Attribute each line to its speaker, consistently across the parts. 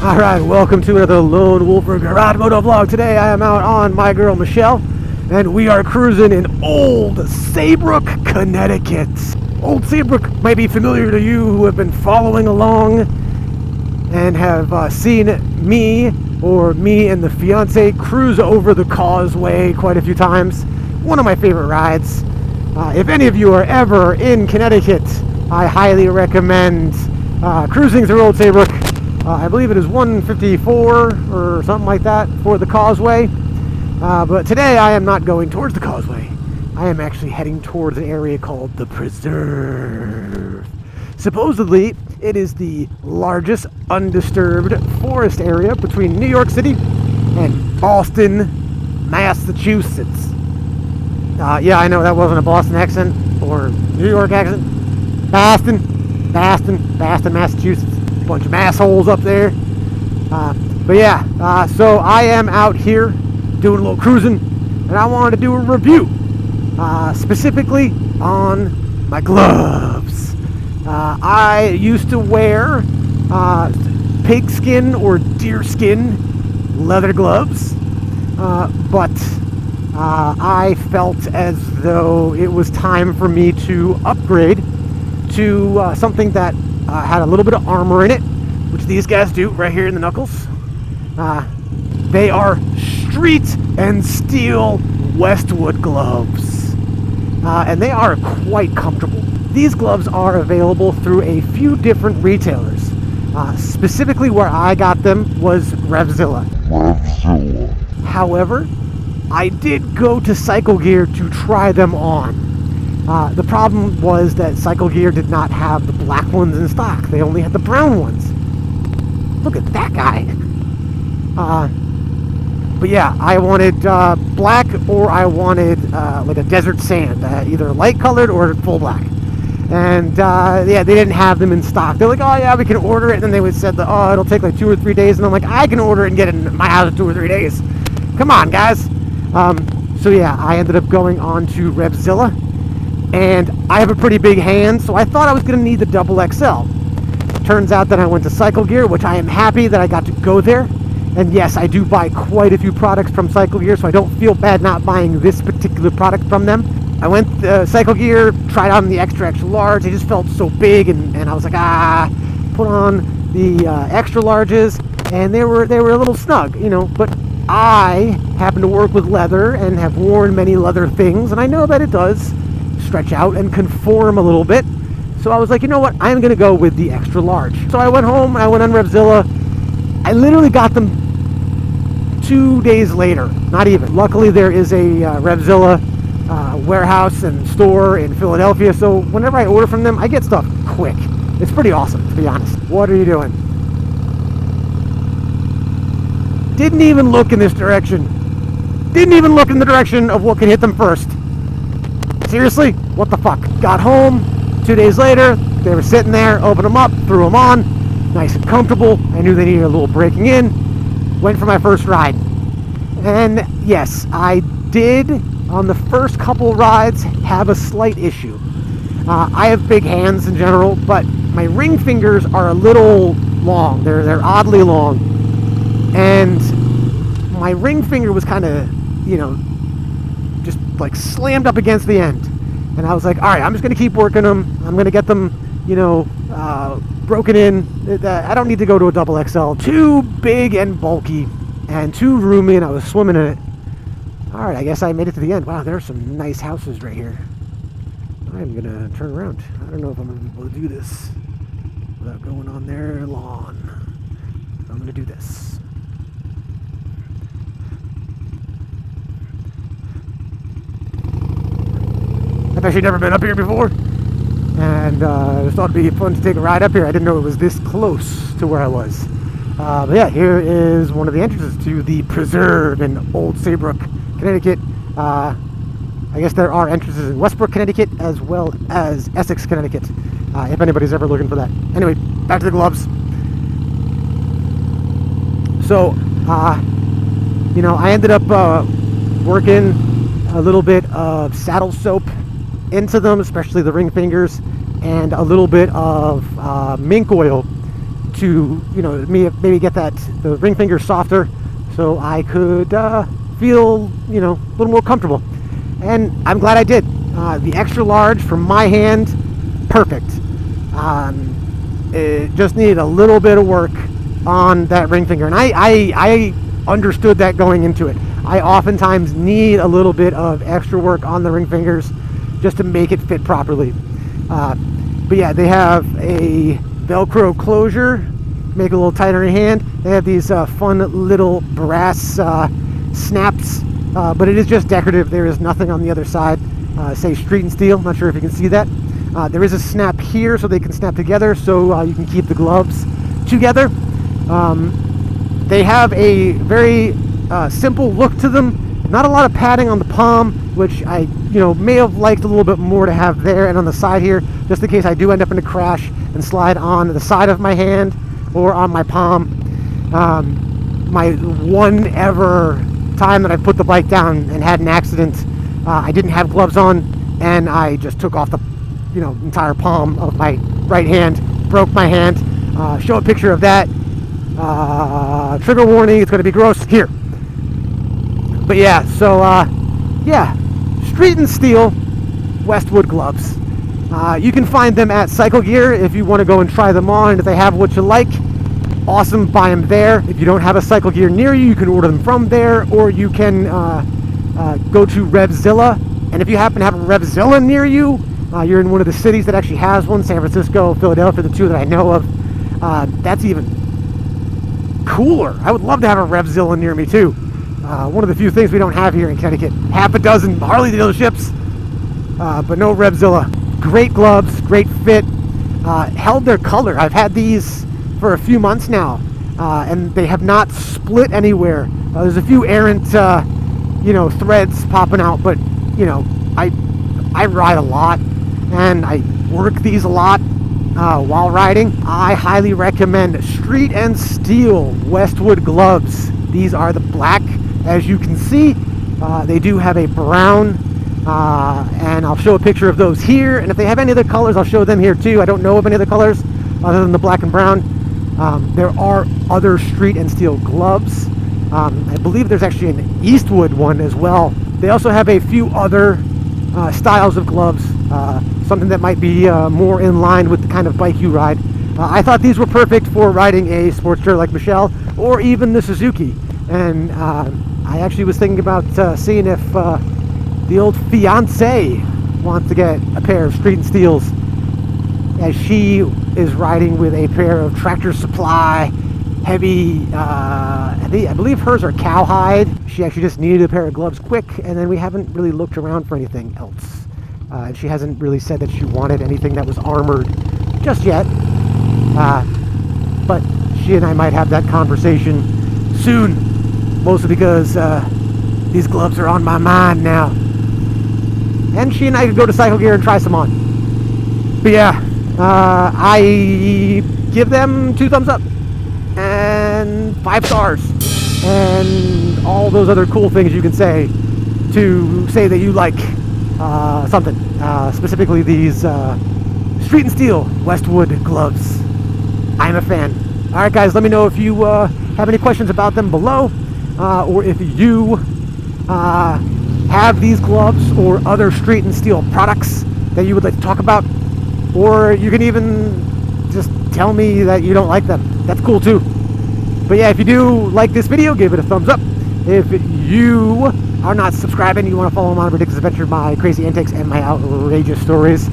Speaker 1: Alright, welcome to another Lone Wolfer Garage Moto Vlog. Today I am out on my girl Michelle, and we are cruising in Old Saybrook, Connecticut. Old Saybrook might be familiar to you who have been following along and have seen me or me and the fiance cruise over the causeway quite a few times. One of my favorite rides. If any of you are ever in Connecticut, I highly recommend cruising through Old Saybrook. I believe it is 154 or something like that for the causeway. But today I am not going towards the causeway. I am actually heading towards an area called the Preserve. Supposedly, it is the largest undisturbed forest area between New York City and Boston, Massachusetts. Yeah, I know that wasn't a Boston accent or New York accent. Boston, Massachusetts. Bunch of assholes up there. But yeah, so I am out here doing a little cruising, and I wanted to do a review, specifically on my gloves. I used to wear pigskin or deerskin leather gloves, but I felt as though it was time for me to upgrade to something that had a little bit of armor in it, which these guys do right here in the knuckles. They are street and steel Westwood gloves, and they are quite comfortable. These gloves are available through a few different retailers. Specifically where I got them was Revzilla. However, I did go to Cyclegear to try them on. The problem was that Cyclegear did not have the black ones in stock. They only had the brown ones. Look at that guy. But yeah, I wanted black, or I wanted like a desert sand, either light colored or full black. And yeah, they didn't have them in stock. They're like, oh yeah, we can order it. And then they would said that, oh, it'll take like 2 or 3 days. And I'm like, I can order it and get it in my house in 2 or 3 days. Come on, guys. So yeah, I ended up going on to Revzilla. And I have a pretty big hand, so I thought I was going to need the double XL. Turns out that I went to Cyclegear, which I am happy that I got to go there. And yes, I do buy quite a few products from Cyclegear, so I don't feel bad not buying this particular product from them. I went to Cyclegear, tried on the extra large. They just felt so big, and I was like, put on the extra larges, and they were a little snug, you know. But I happen to work with leather and have worn many leather things, and I know that it does stretch out and conform a little bit. So I was like, you know what, I'm gonna go with the extra large. So I went home, I went on Revzilla. I literally got them 2 days later, not even. Luckily there is a Revzilla warehouse and store in Philadelphia, so whenever I order from them, I get stuff quick. It's pretty awesome, to be honest. What are you doing? Didn't even look in this direction. Didn't even look in the direction of what could hit them first. Seriously? What the fuck? Got home, 2 days later, they were sitting there, opened them up, threw them on, nice and comfortable. I knew they needed a little breaking in. Went for my first ride. And yes, I did, on the first couple rides, have a slight issue. I have big hands in general, but my ring fingers are a little long. They're oddly long. And my ring finger was kind of, you know, just like slammed up against the end, and I was like, all right, I'm just gonna keep working them. I'm gonna get them, you know, broken in. I don't need to go to a double XL. Too big and bulky and too roomy, and I was swimming in it. All right, I guess I made it to the end. Wow, there are some nice houses right here. I'm gonna turn around. I don't know if I'm gonna be able to do this without going on their lawn. I'm gonna do this. I've actually never been up here before, and I just thought it'd be fun to take a ride up here. I didn't know it was this close to where I was. But yeah, here is one of the entrances to the Preserve in Old Saybrook, Connecticut. I guess there are entrances in Westbrook, Connecticut, as well as Essex, Connecticut, if anybody's ever looking for that. Anyway, back to the gloves. So, you know, I ended up working a little bit of saddle soap into them, especially the ring fingers, and a little bit of mink oil to, you know, maybe get the ring finger softer, so I could feel, you know, a little more comfortable. And I'm glad I did. The extra large for my hand, perfect. It just needed a little bit of work on that ring finger, and I understood that going into it. I oftentimes need a little bit of extra work on the ring fingers just to make it fit properly. But yeah, they have a Velcro closure, make it a little tighter in hand. They have these fun little brass snaps, but it is just decorative. There is nothing on the other side. Say Street and Steel, not sure if you can see that. There is a snap here so they can snap together, so you can keep the gloves together. They have a very simple look to them. Not a lot of padding on the palm, which I, you know, may have liked a little bit more to have there and on the side here, just in case I do end up in a crash and slide on the side of my hand or on my palm. My one ever time that I put the bike down and had an accident, I didn't have gloves on, and I just took off the, you know, entire palm of my right hand, broke my hand. Show a picture of that. Trigger warning, it's going to be gross here. But yeah, so yeah, Street and Steel Westwood gloves. You can find them at Cyclegear if you want to go and try them on, and if they have what you like, awesome, buy them there. If you don't have a Cyclegear near you, you can order them from there, or you can go to Revzilla. And if you happen to have a Revzilla near you, you're in one of the cities that actually has one, San Francisco, Philadelphia, the two that I know of, that's even cooler. I would love to have a Revzilla near me too. One of the few things we don't have here in Connecticut. Half a dozen Harley dealerships, but no Revzilla. Great gloves, great fit, held their color. I've had these for a few months now, and they have not split anywhere. There's a few errant, you know, threads popping out, but, you know, I ride a lot, and I work these a lot while riding. I highly recommend Street and Steel Westwood gloves. These are the black, as you can see. They do have a brown, and I'll show a picture of those here. And if they have any other colors, I'll show them here too. I don't know of any other colors other than the black and brown. There are other Street and Steel gloves. I believe there's actually an Eastwood one as well. They also have a few other styles of gloves, something that might be more in line with the kind of bike you ride. I thought these were perfect for riding a Sportster like Michelle, or even the Suzuki. And I actually was thinking about seeing if the old fiance wants to get a pair of Street and Steels, as she is riding with a pair of Tractor Supply heavy, I believe hers are cowhide. She actually just needed a pair of gloves quick, and then we haven't really looked around for anything else. And she hasn't really said that she wanted anything that was armored just yet. But she and I might have that conversation soon, mostly because these gloves are on my mind now. And she and I could go to Cyclegear and try some on. But yeah, I give them 2 thumbs up and 5 stars and all those other cool things you can say to say that you like something, specifically these Street and Steel Westwood gloves. I'm a fan. Alright guys, let me know if you have any questions about them below, or if you have these gloves or other Street and Steel products that you would like to talk about, or you can even just tell me that you don't like them. That's cool too. But yeah, if you do like this video, give it a thumbs up. If you are not subscribed and you want to follow my ridiculous adventure, my crazy antics, and my outrageous stories,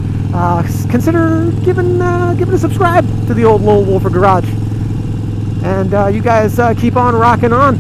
Speaker 1: consider giving a subscribe to the old Lowell Wolfer Garage. And you guys keep on rocking on.